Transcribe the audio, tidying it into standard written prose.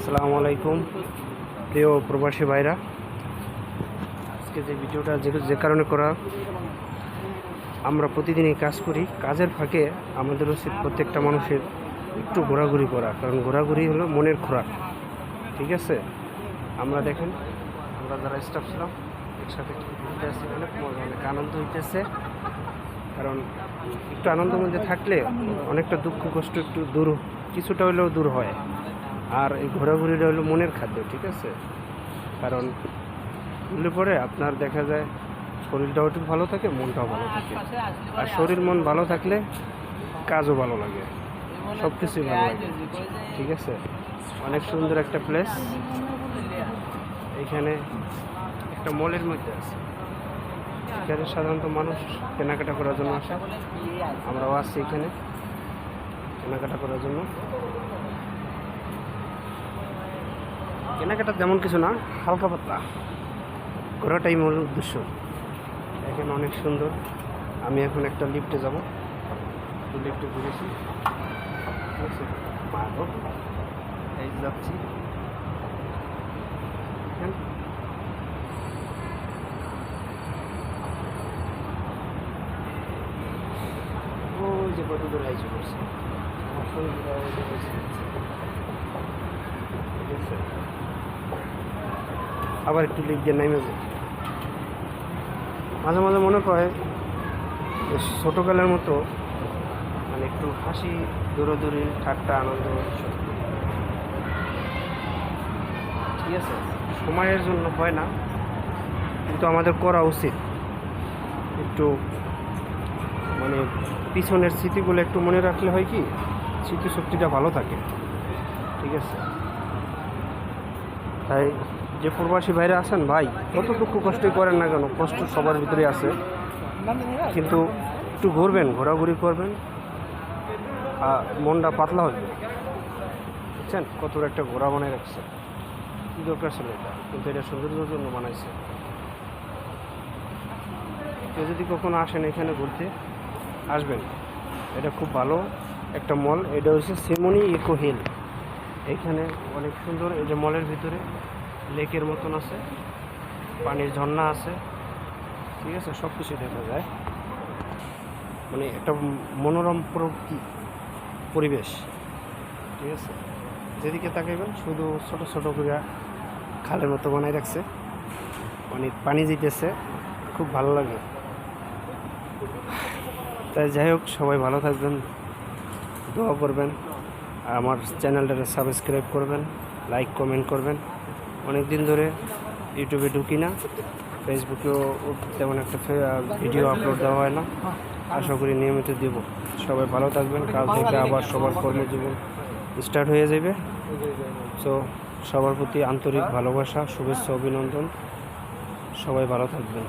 আসসালামু আলাইকুম প্রিয় প্রবাসী ভাইরা। আজকে যে ভিডিওটা যে কারণে করা, আমরা প্রতিদিনই কাজ করি, কাজের ফাঁকে আমাদের উচিত প্রত্যেকটা মানুষের একটু ঘোরাঘুরি করা, কারণ ঘোরাঘুরি হলো মনের খোরাক। ঠিক আছে, আমরা দেখেন, আমরা যারা স্টাফ ছিলাম একসাথে ঘুরতে আসছি, অনেক আনন্দ হইতেছে। কারণ একটু আনন্দের মধ্যে থাকলে অনেকটা দুঃখ কষ্ট একটু দূর, কিছুটা হলেও দূর হয়। আর এই ঘোরাঘুরিটা হলো মনের খাদ্য। ঠিক আছে, কারণ ঘুরলে পরে আপনার দেখা যায় শরীরটাও একটু ভালো থাকে, মনটাও ভালো থাকে। আর শরীর মন ভালো থাকলে কাজও ভালো লাগে, সব কিছুই ভালো লাগে। ঠিক আছে, অনেক সুন্দর একটা প্লেস। এখানে একটা মলের মধ্যে আছে, এখানে সাধারণত মানুষ কেনাকাটা করার জন্য আসে, আমরাও আসছি এখানে কেনাকাটা করার জন্য। কেনাকাটা তেমন কিছু না, হালকা পাতলা ঘোরাটাই মূল উদ্দেশ্য। এখানে অনেক সুন্দর। আমি এখন একটা লিফটে যাব, লিফটে ঘুরেছি, এই যাচ্ছি। ওই যে কত দূর আইসে করছে, আবার একটু লিফট দিয়ে নেমে যায়। মাঝে মাঝে মনে করে ছোটোকালের মতো, মানে একটু হাসি, দৌড়াদৌড়ি, ঠাট্টা, আনন্দ। ঠিক আছে, সময়ের জন্য হয় না, কিন্তু আমাদের করা উচিত। একটু মানে পিছনের স্মৃতিগুলো একটু মনে রাখলে হয় কি, স্মৃতিশক্তিটা ভালো থাকে। ঠিক আছে, তাই যে প্রবাসী ভাইরা আছেন ভাই, কত দুঃখ কষ্টই করেন না কেন, কষ্ট সবার ভিতরে আছে, কিন্তু একটু ঘুরবেন, ঘোরাঘুরি করবেন, মনটা পাতলা হবে। বুঝছেন, কত একটা ঘোরা বানায় রাখছে, কী দরকার ছিল এটা, কিন্তু এটা সৌন্দর্যের জন্য বানাইছে। কেউ যদি কখনো আসেন এখানে ঘুরতে, আসবেন, এটা খুব ভালো একটা মল। এটা হচ্ছে সিমনি ইকো হিল। এখানে অনেক সুন্দর, এই যে মলের ভিতরে লেকের মতন আছে, পানির ঝর্ণা আছে। ঠিক আছে, সব কিছু দেখা যায়, মানে একটা মনোরম পরিবেশ। ঠিক আছে, যেদিকে তাকাইবেন শুধু ছোট ছোট করে খালের মতো বানাই রাখছে, অনেক পানি দিতেছে, খুব ভালো লাগে। তাই যাই হোক, সবাই ভালো থাকবেন, দোয়া করবেন, আমার চ্যানেলটাকে সাবস্ক্রাইব করবেন, লাইক কমেন্ট করবেন। অনেক দিন ধরে ইউটিউবে ঢুকি না, ফেসবুকেও তেমন একটা ভিডিও আপলোড দেওয়া হয় না, আশা করি নিয়মিত দেব। সবাই ভালো থাকবেন, কাল থেকে আবার সবার কর্মজীবন স্টার্ট হয়ে যাবে। তো সবার প্রতি আন্তরিক ভালোবাসা, শুভেচ্ছা, অভিনন্দন। সবাই ভালো থাকবেন।